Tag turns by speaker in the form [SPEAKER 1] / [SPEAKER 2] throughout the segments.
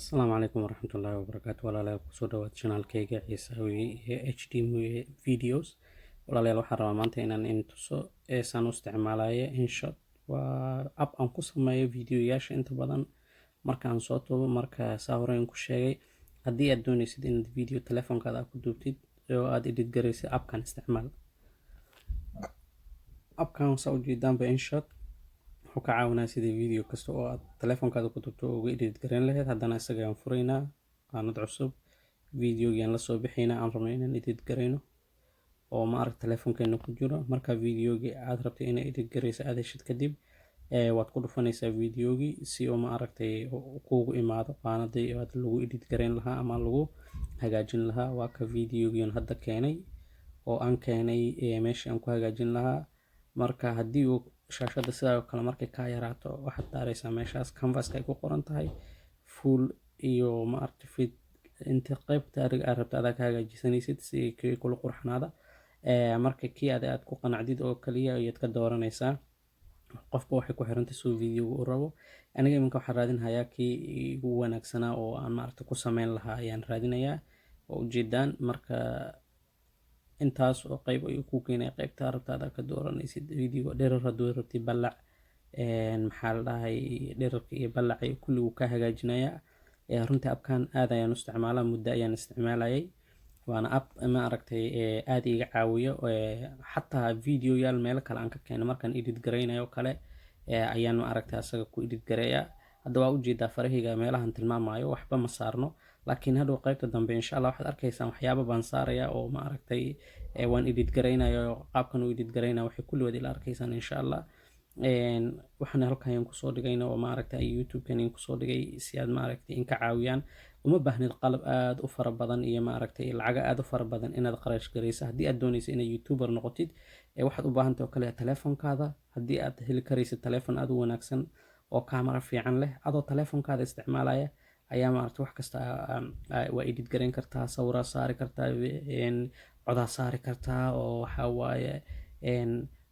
[SPEAKER 1] Asalaamu calaykum waraxmatullaahi wabarakaatu. Walaalayaal kusoo dhawaad channelkayga Ciisaawi ee HD Videos. Walaalayaal waxaan rabaa maanta inaan in tuso saan u isticmaalayo InShot. Waa app aan ku sameeyo videoyaasha inta badan markaan soo tuubo. Marka saa hore aan ku sheegay, haddii aad doonaysid inaad video telefoonkaada ku duubtid oo aad edit garaysid, appkan isticmaal. Appkan saa ujeedaanba InShot wuxuu ka caawinaa sidii video kasta oo aad telefoonkaada ku duubto uga edit garan lahayd. haddana isaga aan furaynaa qaanad cusub, videogaan la soo bixaynaa aan rabno inaan edit garayno oo ma arag telefoonkeena ku jiro. marka videogii aad rabtay inay edit garaysa aad heshid kadib waad ku dhufanaysaa videogii si oo ma aragtay kuugu imaado qaanadii aad lagu edit garayn lahaa ama lagu hagaajin lahaa. waa ka videogiin hadda keenay oo aan keenay meeshii aan ku hagaajin lahaa. marka haddii uu shaashada sidoo kale markay ka yaraato waxaad daaraysaa meeshaas canvas-ka ay ku qoran tahay full iyo ma aragtay fit inta qaybta aad rabto aad ka hagaajisanaysid si kii kula qurxanaada. marka kii aad ku qanacdid oo kaliya ayaad ka dooranaysaa. qofba waxay ku xirantahay soo videoga uu rabo. aniga iminka waxaan raadinayaa kii ugu wanaagsanaa oo aan ma aragtay ku sameyn lahaa ayaan raadinayaa oo ujeedaan. marka intaas oo qayb ayuu ku keenay qaybta rabtaada ka dooranaysid video dherer hadduu rabtid ballac maxaa la dhahay dhererka iyo ballaca iyo kulli uu ka hagaajinayaa. runtii appkan aad ayaan u isticmaalaa, muddo ayaan isticmaalayay. waana app ma aragtay aad iga caawiyo xataa videoyaal meelo kale aan ka keenay markaan edit garaynayo kale ayaan ma aragtay asaga ku edit gareeyaa. hadda waa ujeedaa farahayga meelahan tilmaamayo waxba ma saarno, laakiin hadhow qaybta dambe insha Allah waxaad arkaysaan waxyaabo baan saaraya oo ma aragtay waan edit garaynayo qaabkan u edit garaynayo waxay kulli wada ila arkaysaan insha Allah. waxaan halkaan ku soo dhigayna oo ma aragtay YouTube-kan ku soo dhigay si aad ma aragtay in ka caawiyaan. uma baahnid qalab aad u fara badan iyo ma aragtay lacag aad u fara badan inaad qarash garayso haddii aad doonayso inaad YouTuber noqotid. waxaad u baahan tahay oo kale telefoonkaada, haddii aad heli karaysid telefoon aad u wanaagsan oo camera fiican leh adoo telefoonkaada isticmaalaya ayaa ma aragtay wax kasta waa edit garayn kartaa, sawirra saari kartaa, codaa saari kartaa oo waxa waaye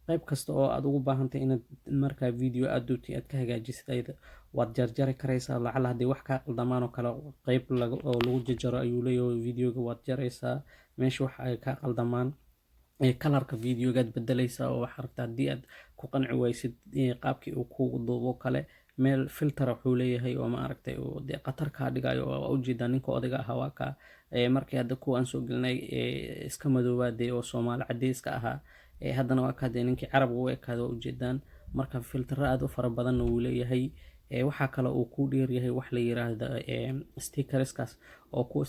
[SPEAKER 1] qayb kasta oo aad ugu baahantahay inaad markaa video aad duubtay aad ka hagaajisid waad jarjari karaysaa. lacala haddii wax kaa qaldamaan oo kale qayb oo lagu jarjaro ayuu leeyahay videoga waad jaraysaa meesha wax ay ka qaldamaan. kalarka videogaad bedelaysaa oo waxaad rabtaa haddii aad ku qanci waysid qaabkii uu kuugu duubo kale meel filter wuxuu leeyahay oo ma aragtay oo dee qatar ka dhigayo oo ujeedaa ninka odayga ahaa waa ka markii hadda kuwaan soo gelinay iska madoobaadee oo Soomaali cadeyska ahaa haddana waa ka dee ninkii carab u ekaado ujeedaan. marka filter aad u fara badan uu leeyahay. waxaa kale uu ku dheer yahay wax la yiraahdo stickerskaas oo ku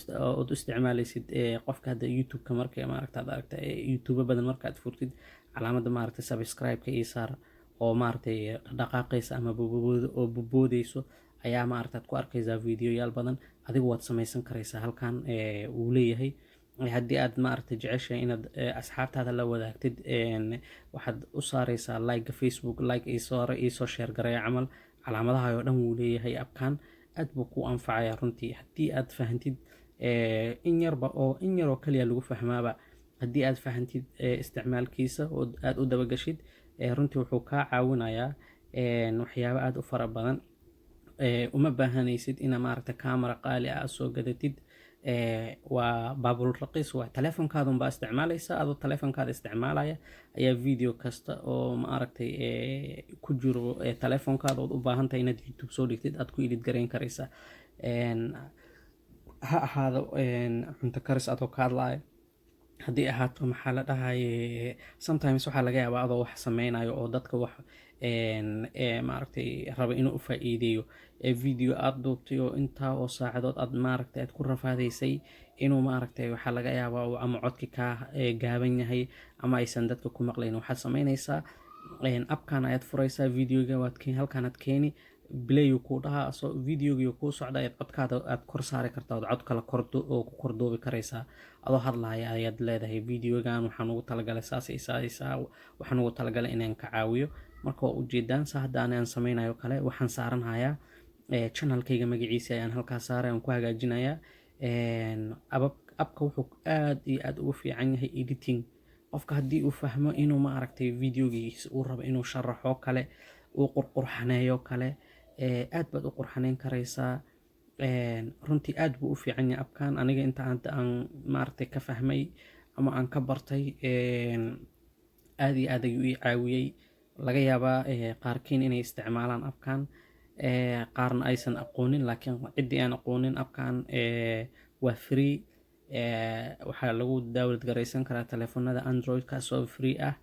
[SPEAKER 1] isticmaalaysid qofka hadda YouTube-ka markay ma aragtay YouTube badan markaad furtid calaamadda ma aragtay subscribe-ka iyo saar oo ma aragtay dhaqaaqaysa ama boodayso ayaa ma aragtay ku arkaysaa videoyaal badan adigu waad samaysan karaysaa halkan uu leeyahay. haddii aad ma aragtay jeceshahay inaad asxaabtaada la wadaagtid waxaad u saaraysaa like Facebook like isoo share gareeya camal calaamadaha oo dhan wuu leeyahay. appkan aad buu ku anfacayaa runtii haddii aad fahantid in yar oo kaliya lagu fahmaaba haddii aad fahantid isticmaalkiisa oo aad u dabagashid runtii wuxuu kaa caawinayaa waxyaabo aad u fara badan. uma baahanaysid ina ma aragtay camera qaali ah soo gadatid. waa baabul raqiis waa telefoonkaada unbaa isticmaalaysa adoo telefoonkaada isticmaalaya ayaa video kasta oo ma aragtay ku jiro telefoonkaada oo u baahan tahay inaad YouTube soo dhigtid aad ku edit garayn karaysaa. ha ahaado cunto karis adoo ka hadlaayo, haddii ahaato maxaa la dhahay sometimes waxaa laga yaabaa adoo wax sameynayo oo dadka wax ma aragtay raba inuu u faa'iideeyo video aad duubtay oo intaa oo saacadood aad ma aragtay aad ku rafaadaysay inuu ma aragtay waxaa laga yaabaa ama codki ka gaaban yahay ama aysan dadka ku maqlayn. waxaad sameynaysaa appkan ayaad furaysaa videoga waad halkaan aad keeni play ku dhahaa soo videoga ku socda ayaad codkaada aad kor saari kartaa oo cod kala oo ku kor duubi karaysaa adoo hadlaaya ayaad leedahay videogan waxaan ugu talagalay waxaan ugu talagalay inaan ka caawiyo. marka waa ujeedaan saa hadda aan sameynayo kale waxaan saaranayaa channelkayga magaciisa ayaan halkaas saaray aan ku hagaajinayaa. appka wuxuu aad iyo aad ugu fiican yahay editing. qofka haddii uu fahmo inuu ma aragtay videogiisa uu rabo inuu sharaxo kale uu qurxaneeyo kale aad baad u qurxaneyn karaysaa. runtii aad buu u fiican yahay abkan aniga inta aan maaragtay ka fahmay ama aan ka bartay aad iyo aad ayuu ii caawiyey. laga yaabaa qaarkiin inay isticmaalaan abkan qaarna aysan aqoonin, laakiin ciddii aan aqoonin abkan waa free. waxaa lagu download garaysan karaa telefoonada android kaasoo free ah.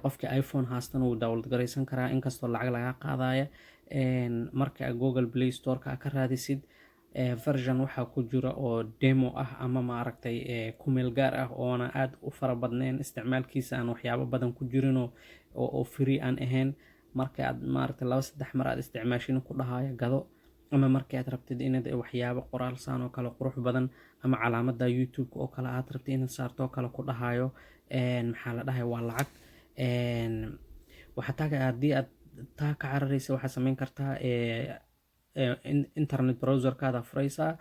[SPEAKER 1] qofkii iphone haastana wuu download garaysan karaa inkastoo lacag laga qaadaya. marka google play store-ka ka raadisid version waxaa ku jira oo demo ah ama maaragtay ku meel gaar ah oona aad u fara badnayn, isticmaalkiisa aan waxyaabo badan ku jirin oo free aan ahayn. marka aad maaragtay 2-3 mar aad isticmaashin ku dhahaya gado, ama markii aad rabtid inaad waxyaabo qoraal saan oo kale qurux badan ama calaamada youtube oo kale aad rabtid inaad saarto oo kale ku dhahayo maxaa la dhahay waa lacag. haddii aad taa ka cararaysa waxaad samayn kartaa internet browserkaada furaysaa,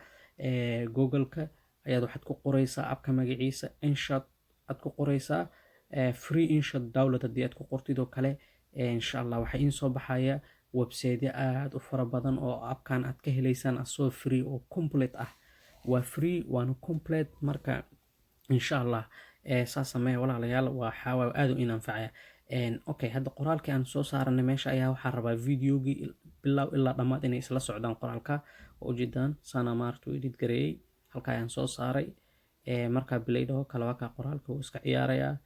[SPEAKER 1] google-ka ayaad waxaad ku qoraysaa abka magaciisa InShot aad ku qoraysaa, free InShot download haddii aad ku qortid oo kale insha allah waxaa iin soo baxaya website aad u fara badan oo abkan aad ka helaysaan asoo free oo complete ah. waa free waana complete. marka insha allah saas samee walaalayaal, waxaa aad u in anfacaya. okay, hadda qoraalkii aan soo saaranay meesha ayaa waxaa rabaa videogii bilow ilaa dhammaad inay isla socdaan qoraalka. oo ujeedaan sana maartu edit gareeyay halka ayaan soo saaray. markaa play dhaho kale waa ka qoraalka uu iska ciyaarayaa.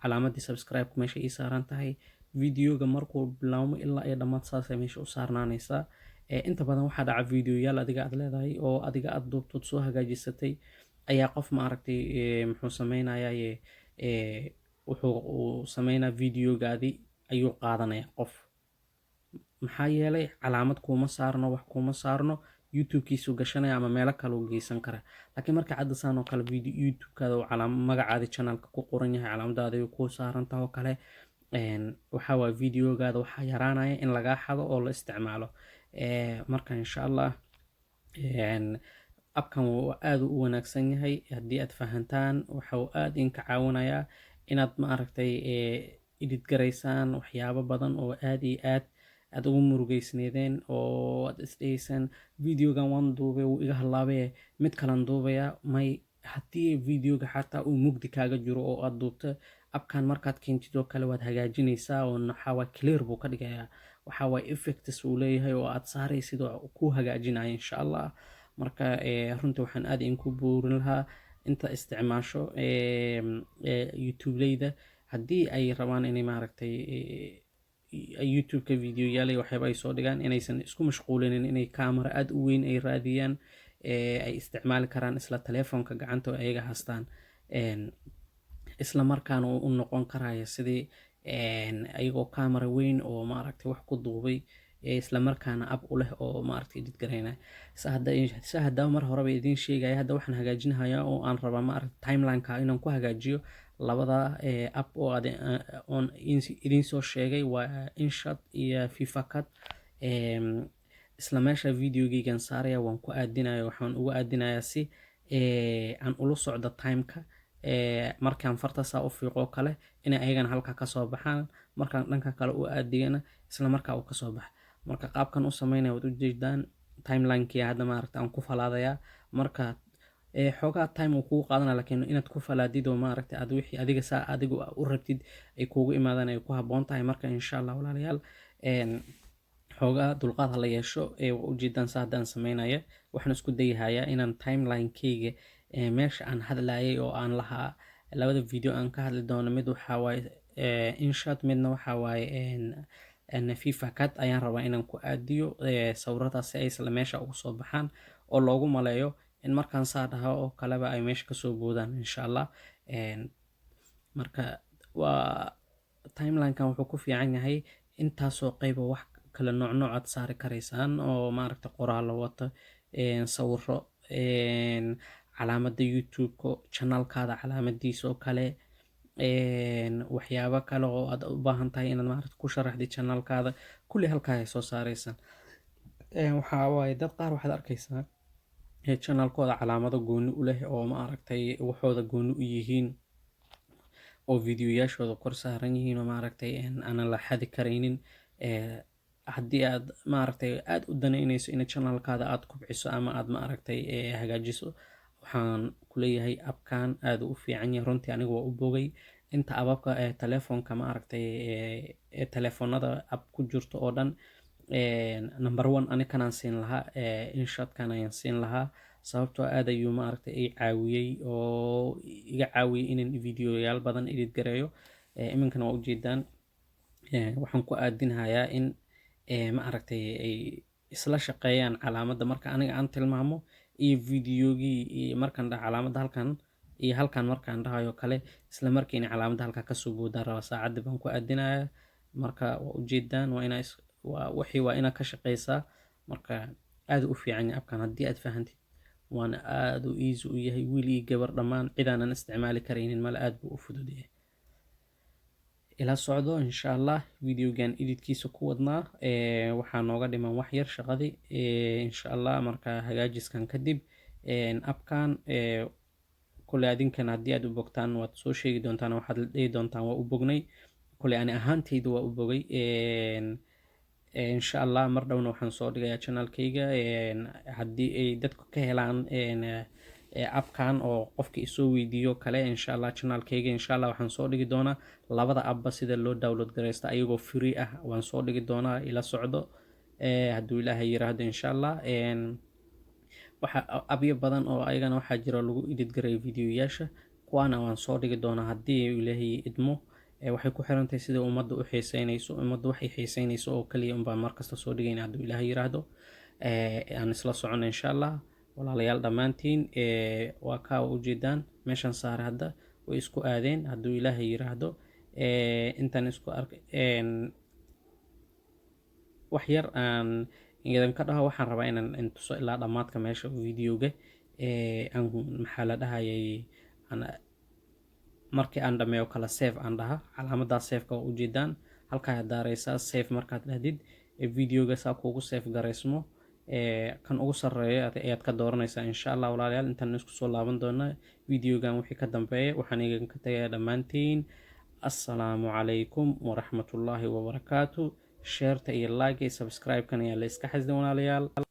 [SPEAKER 1] calaamadii subscribe meesha ii saaran tahay. videoga markuu bilaawmo ilaa ay dhammaad saasay meesha u saarnaanaysaa. inta badan waxaa dhaca videoyaal adiga aad leedahay oo adiga aad duubtood soo hagaajisatay ayaa qof maaragtay muxuu sameynayaa wuxuu sameynaa videogaadii ayuu qaadanaya qof. maxaa yeelay calaamad kuuma saarno, wax kuuma saarno, youtube-kiisu gashanaya ama meelo kale u geysan kara. laakiin marka caddasaan oo kale video youtube-kaada oo magacaada channelka ku qoran yahay, calaamadaada ay ku saaran tahay oo kale, waxaa waa videogaada waxaa yaraanaya in lagaa xado oo la isticmaalo. marka insha allah abkan wuu aad u wanaagsan yahay. haddii aad fahantaan waxa uu aad idinka caawinayaa inaad maaragtay edit garaysaan waxyaabo badan oo aad iyo aad ugu murugeysneedeen oo aad isdhegeysaan videogan waan duubay wuu iga halaabay mid kalan duubaya. may haddii videoga xataa uu mugdi kaaga jiro oo aad duubto abkan markaad keentid oo kale waad hagaajinaysaa oo waxaa waa clear buu ka dhigayaa. waxaa waa effects uu leeyahay oo aad saaraysid oo ku hagaajinaya insha allah. marka runtii waxaan aad idinku buurin lahaa inta isticmaasho youtube-leyda haddii ay rabaan inay maaragtay youtube-ka videoyaal waxyaaba ay soo dhigaan inaysan isku mashquulinin inay camera aad u weyn ay raadiyaan. ay isticmaali karaan isla telefoonka gacanta oo ayaga haystaan, isla markaana u noqon karaya sidii ayagoo camera weyn oo maaragtay wax ku duubay isla markaana ab u leh oo maaragtay edit gareynaya. hadda mar horeba idin sheegaya hadda waxaan hagaajinayaa oo aan rabaa maaragtay timeline-ka inaan ku hagaajiyo labada app oo on idin soo sheegay waa InShot iyo FIFA Cut. isla meesha videogeygan saaraya waan ku aadinaya, waxaan ugu aadinayaa si aan ula socdo timeka. markaan farta saa u fiiqo kale inay ayagana halka ka soo baxaan, markaan dhanka kale u aadigana isla markaa uu ka soo baxa. marka qaabkan u sameynaya waad u jeedaan timeline-kii hadda maaragtay aan ku falaadaya. marka xoogaa time uu kugu qaadanaya, laakiin inaad ku falaadid oo maaragtay aad wixii adiga saa adigu u rabtid ay kuugu imaadaan ay ku habboon tahay. marka insha allah walaalayaal xoogaa dulqaad ha la yeesho. waa ujeedaan saa haddaan sameynaya waxaan isku dayahayaa inaan timeline-keyga meesha aan hadlayay oo aan lahaa labada video aan ka hadli doono, mid waxaa waaye InShot, midna waxaa waaye FIFA Cut ayaan rabaa inaan ku aadiyo sawiradaas si ay isla meesha ugu soo baxaan oo loogu maleeyo in markaan saa dhaho oo kaleba ay meesha kasoo boodaan insha allah. marka waa timeline-kan wuxuu ku fiican yahay intaasoo qayba wax kala nooc aad saari karaysaan oo maaragtay qoraallo wata, sawiro, calaamada youtube-ka channelkaada calaamadiisa oo kale, waxyaabo kale oo aad u baahan tahay inaad maaragtay ku sharaxdid channelkaada kulli halkaa ay soo saaraysan. waxaa waaye dad qaar waxaad arkaysaa channelkooda calaamado gooni u leh oo maaragtay waxooda gooni u yihiin oo videoyaashooda kor saaran yihiin oo maaragtay aanan la xadi karaynin. haddii aad maaragtay aad u danaynayso in channelkaada aad kubciso ama aad maaragtay hagaajiso, waxaan ku leeyahay abkan aad u fiican yahay runtii aniga waa u bogay. inta ababka telefoonka maaragtay telefoonada ab ku jirto oo dhan number 1 ani kanaan siin lahaa, InShotkan ayaan siin lahaa, sababtoo aad ayuu maaragtay i caawiyey oo iga caawiyey inaan videoyaal badan edit gareeyo. iminkana waa ujeedaan waxaan ku aadinhayaa in maaragtay ay isla shaqeeyaan calaamadda marka aniga aan tilmaamo iyo videogii iyo markaan dhaho calaamadda halkan iyo halkan markaan dhahayo kale isla markiina calaamadda halka kasoo boodaan raba saacadda baan ku aadinayaa. marka waa ujeedaan waa inaa wixii waa inaa ka shaqeysaa. marka aad u fiican yahay abkan haddii aad fahantid, waana aad u easy u yahay, wiil iyo gabar dhammaan cidaanan isticmaali karaynin male, aad buu u fudud yahay. ila socdo insha allah videogan editkiisa ku wadnaa. waxaa nooga dhiman wax yar shaqadii insha allah. marka hagaajiskan kadib abkan kule adinkan haddii aad u bogtaan waad soo sheegi doontaan, waxaad dhihi doontaan waa u bognay. kule ani ahaantayda waa u bogay. insha allah mar dhowna waxaan soo dhigayaa channelkayga haddii ay dadku ka helaan abkan oo qofka isoo weydiiyo kale. insha allah channelkayga insha allah waxaan soo dhigi doonaa labada abba sida loo download gareysta ayagoo free ah waan soo dhigi doonaa. ila socdo hadduu ilaahay yiraahdo insha allah. waxa abyo badan oo ayagana waxaa jira lagu edit gareeyo videoyaasha, kuwaana waan soo dhigi doonaa haddii ilaahay idmo. waxay ku xirantahay sida ummadda u xiiseynayso. ummadda waxay xiiseynayso oo kaliya unbaan markasta soo dhigayna hadduu ilaahay yiraahdo. aan isla socono insha allah. walaalayaal dhammaantiin waa kaa ujeedaan meeshan saare hadda way isku aadeen hadduu ilaahay yiraahdo. intaan isku arkay wax yar aan idan ka dhaho, waxaan rabaa inaan tuso ilaa dhammaadka meesha videoga aan maxaa la dhahayay markii aan dhameeyo kala save aan dhaha calaamadda save-ka waa ujeedaan halkaa aad daaraysaa save. markaad dhahdid videoga saa kuugu save gareysmo kan ugu sarreeyo ayaad ka dooranaysaa insha allah. walaalayaal intaan isku soo laaban doonaa videogan wixii ka dambeeya waxaan igan ka tagayaa dhammaantiin. assalaamu calaykum waraxmatullaahi wabarakaatu. sheerta iyo like iyo subscribe-kan ayaa la iska xasdin walaalayaal.